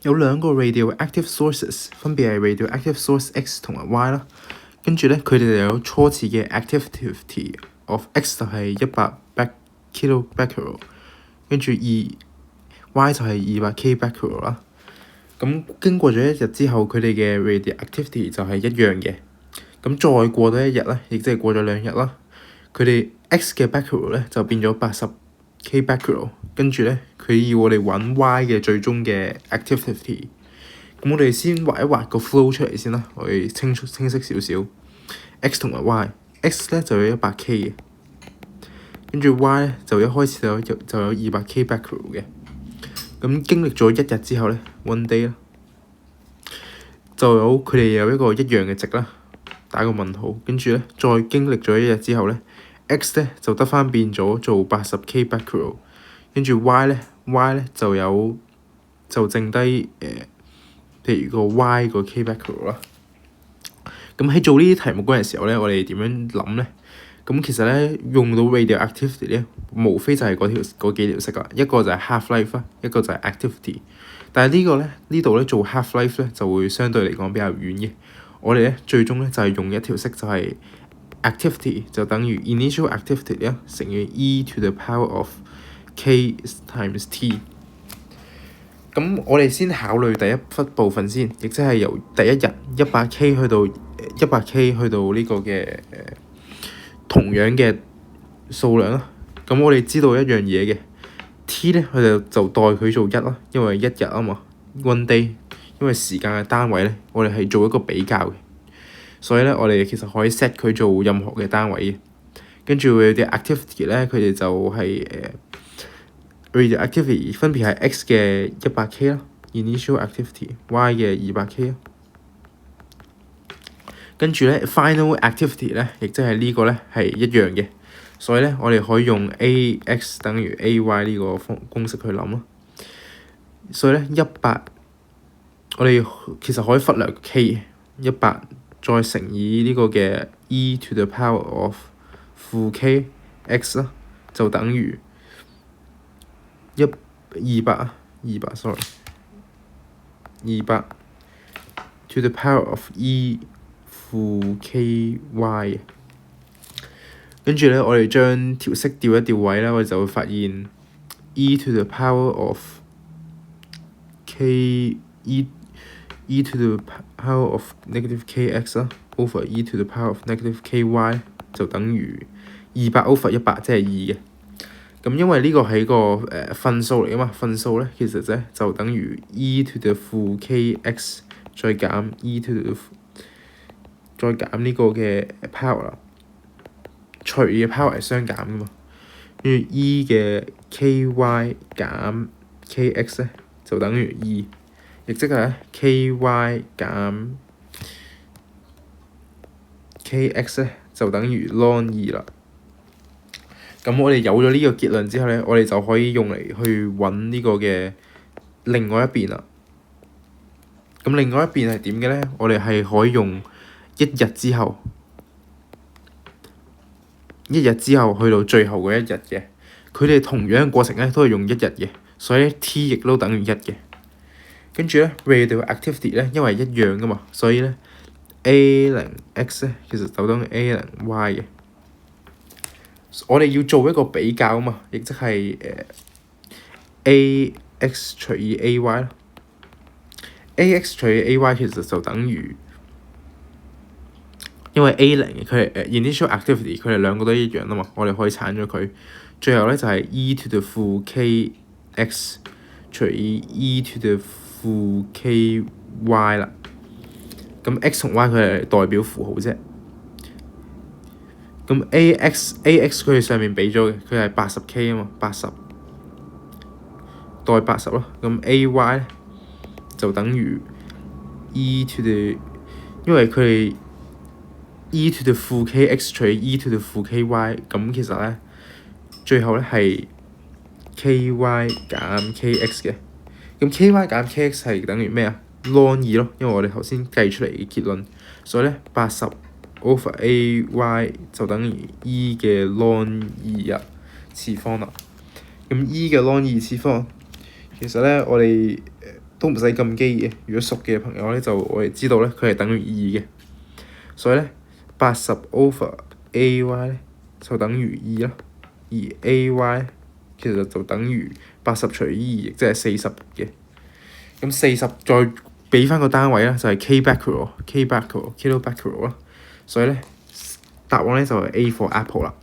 有兩個 radioactive sources， 分別係 radioactive source X 同埋 Y 啦。跟住咧，佢哋就有初次嘅 activity of X 就係100 kilobecquerel， 跟住Y 就係200 kbecquerel 啦。咁經過咗一日之後，佢哋嘅 radioactivity 就係一樣嘅。咁再過多一日咧，亦即係過咗2日啦，佢哋 X 嘅 becquerel 咧就變咗80 kbecquerel， 跟住咧佢要我哋揾 Y 嘅最終嘅 activity。咁我哋先畫一畫個 flow 出嚟先啦，我哋清晰少少。X 同埋 Y，X 咧就有100 K 嘅，跟住 Y 咧就一開始就有200 kbecquerel 嘅。咁經歷咗一日之後咧 ，one day 啦，就有佢哋有一個一樣嘅值啦，打個問號。跟住咧再經歷咗一日之後咧 ，X 咧就得返變咗做80 kbecquerel， 跟住 Y 咧就剩低譬如個 Y 個 kbecquerel 啦。咁喺做呢啲題目嗰陣時候咧，我哋點樣諗咧？咁其實咧用到 radioactivity 咧，無非就係嗰幾條式啦。一個就係 half-life 啦，一個就係 activity。但係呢度咧做 half-life 咧就會相對嚟講比較遠嘅。我哋咧最終咧就係用一條式，就係 activity 就等於 initial activity 咧乘以 e to the power of k times t。咁我哋先考慮第一部分先，亦即係由第一日100 K 去到呢個嘅同樣嘅數量啦。咁我哋知道一樣嘢嘅 T 咧，佢就代佢做1啦，因為一日啊嘛 ，one day， 因為時間嘅單位咧，我哋係做一個比較嘅，所以咧我哋其實可以 set 佢做任何嘅單位嘅。跟住會有啲 activity 咧，佢哋就係radioactivity 分別係 X 嘅100 K 啦 ，initial activity，Y 嘅200 K 啦。跟住咧 final activity 咧，亦即係呢個咧係一樣嘅，所以咧我哋可以用 AX 等於 AY 呢個公式去諗咯。所以咧100，我哋其實可以忽略 K，100再乘以呢個嘅 e to the power of 負 K X 啦，就等於200 to the power of e 負 KY。跟住咧，我哋將條式調一調位咧，我哋就會發現 e to the power of e to the power of negative KX 啦 over e to the power of negative KY 就等於200 over 100，即係2嘅。咁因為呢個係個分數嚟啊嘛，分數咧其實咧就等於 e to the 負 KX 再減 e to the 再減呢個嘅 power 啦，除嘅 power 係相減噶嘛，跟住 e 嘅 KY 減 KX 咧就等於2，亦即係咧 KY 減 KX 咧就等於 ln 2啦。咁我哋有咗呢個結論之後咧，我哋就可以用嚟去揾呢個嘅另外一邊啦。咁另外一邊係點嘅咧？我哋係可以用一日之後去到最後嗰一日嘅，佢哋同樣嘅過程咧都係用一日嘅，所以 T 亦都等於1嘅。跟住咧 radioactivity 咧，因為一樣噶嘛，所以咧 A0X 咧其實就等於 A0Y 嘅。我哋要做一個比較啊嘛，亦即係AX 除以 AY 啦。AX 除以 AY 其實就等於，因為 A0 佢係initial activity， 佢哋兩個都一樣啊嘛，我哋可以鏟咗佢。最後咧就係 e to the 負 KX 除以 e to the 負 KY 啦。咁 X 同 Y 佢係代表符號啫。咁 AX 佢哋上面俾咗嘅，佢係80 K 啊嘛，80代80咯。咁 AY 咧就等於 e to the， 因為佢哋 e to the 負 KX 除以 e to the 負 KY， 咁其實咧最後咧係 KY 減 KX 嘅。咁 KY 減 KX 係等於咩啊？ ln 2咯，因為我哋頭先計出嚟嘅結論，所以咧80 over AY 就等於 e 嘅 ln 2次方啦。咁 e 嘅 ln 2次方，其實咧我哋都唔使咁機嘅。如果熟嘅朋友咧，就我哋知道咧，佢係等於2嘅。所以咧，80 over ay 咧就等於2啦，而 ay 其實就等於80除以2，即係40嘅。咁40再俾翻個單位啦，就係 k becquerel kilobecquerel 啦。所以咧，答案咧就係 A for apple 啦。